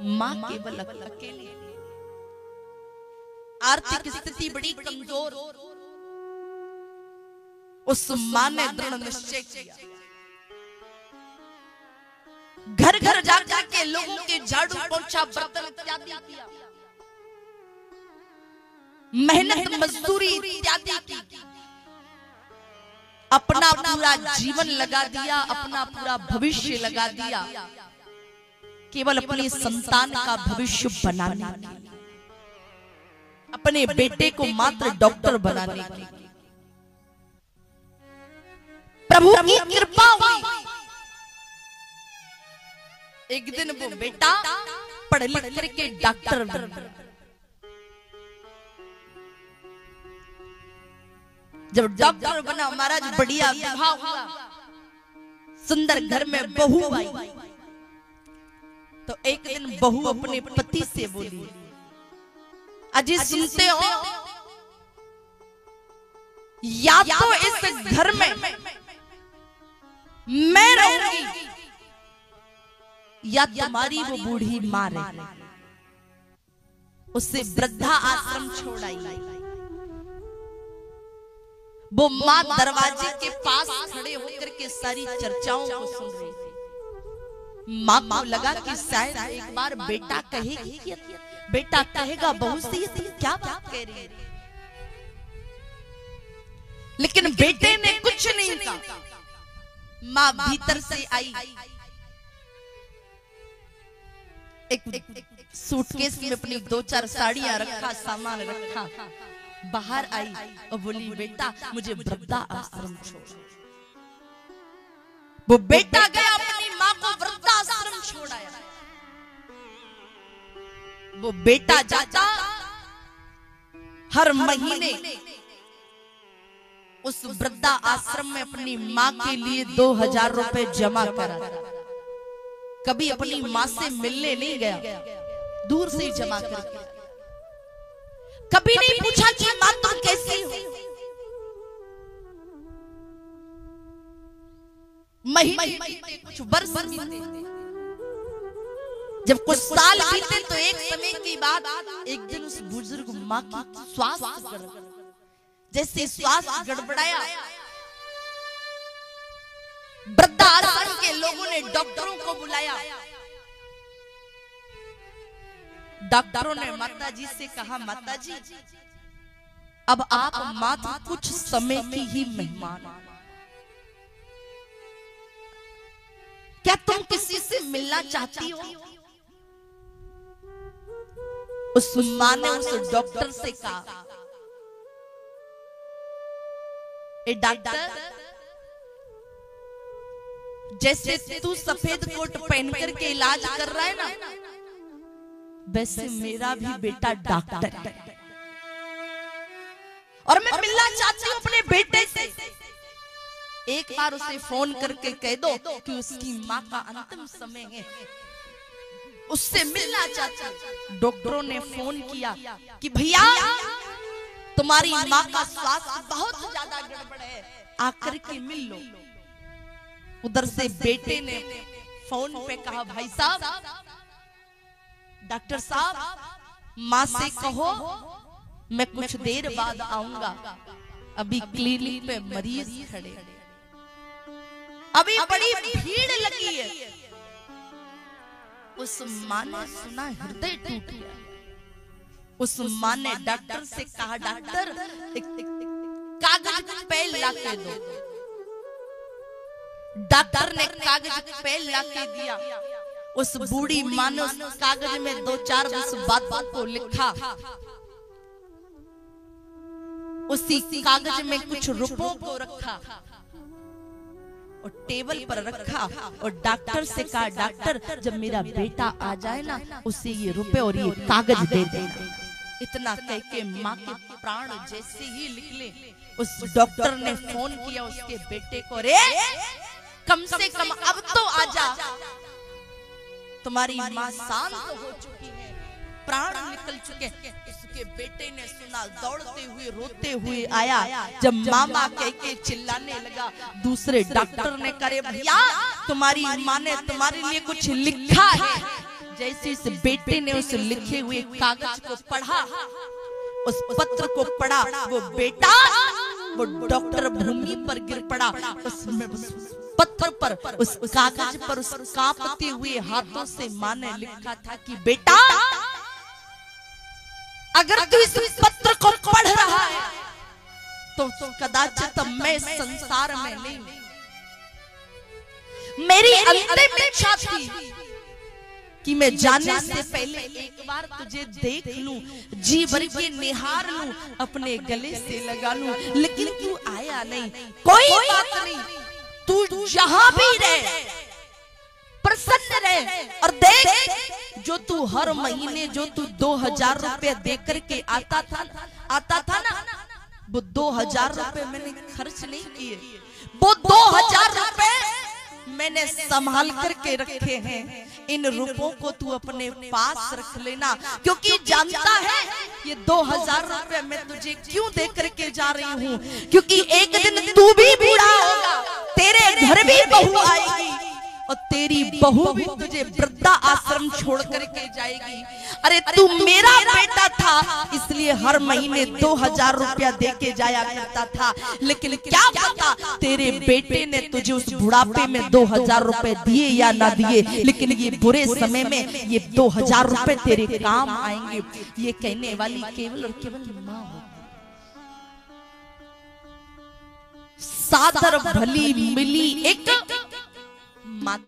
माँ केवल अकेली, आर्थिक स्थिति बड़ी कमजोर। उस माँ ने दृढ़ निश्चय किया, घर घर जाकर के लोगों के झाड़ू पोछा बर्तन इत्यादि किया, मेहनत मजदूरी इत्यादि की, अपना पूरा जीवन लगा दिया, अपना पूरा भविष्य लगा दिया केवल अपने संतान का भविष्य बनाने के लिए, अपने बेटे को मात्र डॉक्टर बनाने के लिए। प्रभु की कृपा हुई, एक दिन वो बेटा पढ़ लिख करके डॉक्टर बन गया। जब डॉक्टर बना महाराज, बढ़िया विवाह हुआ, सुंदर घर में बहू आई। तो एक दिन बहू अपने पति से बोली, अजी सुनते हो, या तो इस घर में मैं रहूंगी या तुम्हारी वो बूढ़ी मां रहे। उससे वृद्धा आश्रम छोड़ आई। वो मां दरवाजे के पास खड़े होकर के सारी चर्चाओं को सुन रही थी। मां को लगा कि शायद एक बार बेटा कहेगी, बेटा कहेगा बहू से तुम क्या बात कह रही है, लेकिन बेटे ने कुछ नहीं कहा। मां भीतर से आई, एक सूटकेस में अपनी 2-4 साड़ियां रखा, सामान रखा, बाहर आई और बोली, बेटा मुझे वृद्धा आश्रम छोड़। वो बेटा गया, अपनी मां को वृद्धा आश्रम छोड़ाया। वो बेटा जाता हर महीने उस वृद्धा आश्रम में अपनी मां के लिए 2000 रुपए जमा करा। कभी अपनी मां से मिलने नहीं गया, दूर से ही जमा करके। कभी नहीं पूछा कि मां तुम कैसी हो। महीने कुछ वर्ष बीते, जब कुछ साल बीते तो एक समय के बाद एक दिन उस बुजुर्ग मां की स्वास्थ्य जैसे स्वास्थ्य गड़बड़ाया, वृद्धाश्रम के लोगों ने डॉक्टरों को बुलाया। डॉक्टरों ने माता जी से कहा, माता जी अब आप मात्र कुछ समय की ही मेहमान, क्या तुम किसी से मिलना चाहती हो? उस मां ने उस डॉक्टर से कहा, ए डॉक्टर, जैसे तू सफेद कोट पहन करके इलाज कर रहा है ना, वैसे मेरा भी बेटा डॉक्टर है और मैं मिलना चाहती हूँ अपने बेटे से। एक बार उसे फोन करके कह दो कि उसकी माँ का अंतिम समय है, उससे मिलना चाहती हूँ। डॉक्टरों ने फोन किया कि भैया तुम्हारी माँ का स्वास्थ्य बहुत ज्यादा गड़बड़ है, आकर के मिल लो। उधर से बेटे ने फोन पे कहा, भाई साहब, डॉक्टर साहब माँ से कहो मैं कुछ देर बाद आऊंगा, अभी क्लिनिक पे मरीज खड़े, अभी बड़ी भीड़ लगी है। उस माँ ने सुना, हृदय टूट गया। उस माँ ने डॉक्टर से कहा, डॉक्टर एक कागज पेन ला के दो। डॉक्टर ने कागज पेन ला के दिया। उस बूढ़ी माँ ने उस कागज में 2-4 बातों को लिखा। उसी कागज में कुछ रुपयों को रखा और टेबल पर रखा और डॉक्टर से कहा, डॉक्टर जब मेरा बेटा आ जाए ना, उसे ये रुपए और ये कागज दे देना। इतना कह के माँ के प्राण जैसे ही निकले, उस डॉक्टर ने फोन किया उसके बेटे को, रे कम से कम अब तो आजा, तुम्हारी माँ शांत हो चुकी है, प्राण निकल चुके। उसके बेटे ने सुना, दौड़ते हुए रोते हुए आया। जब मामा कह के चिल्लाने लगा, दूसरे डॉक्टर ने करे, भैया तुम्हारी माँ ने तुम्हारे लिए कुछ लिखा है, जैसे इस बेटे ने उस लिखे हुए कागज को पढ़ा, उस पत्र को पढ़ा, वो बेटा वो डॉक्टर भूमि पर गिर पड़ा। उसमें उस पत्र पर, उस कागज पर, उस कांपते हुए हाथों से मां ने लिखा था कि बेटा अगर तू इस पत्र को पढ़ रहा है तो कदाचित मैं संसार में नहीं। मेरी अंतिम इच्छा थी कि मैं जाने से पहले एक बार तुझे देख लूं, जी भर के निहार लूं, अपने गले से लगा लूं, लेकिन तू आया नहीं। कोई बात नहीं, तू जहां भी रहे प्रसन्न रहे। और देख, जो तू हर महीने जो तू 2000 रुपए दे करके आता था ना, वो 2000 रुपए मैंने खर्च नहीं किए, वो 2000 रुपए मैंने संभाल करके रखे हैं। इन रुपयों को तू अपने पास रख लेना, क्योंकि जानता है ये 2000 रुपए मैं तुझे क्यों दे करके जा रही हूँ, क्योंकि एक दिन तू भी बूढ़ा होगा, तेरे घर भी बहू आएगी और तेरी बहू भी तुझे वृद्धा आश्रम छोड़ करके जाएगी। अरे तू मेरा बेटा था, इसलिए हर महीने 2000 रुपया दे के जाया करता था, लेकिन क्या पता तेरे बेटे ने तुझे उस बुढ़ापे में 2000 रुपए दिए या ना दिए, लेकिन ये बुरे समय में ये 2000 रुपए तेरे काम आएंगे। ये कहने वाली केवल और केवल माँ होगी। सादर भली मिली एक माँ।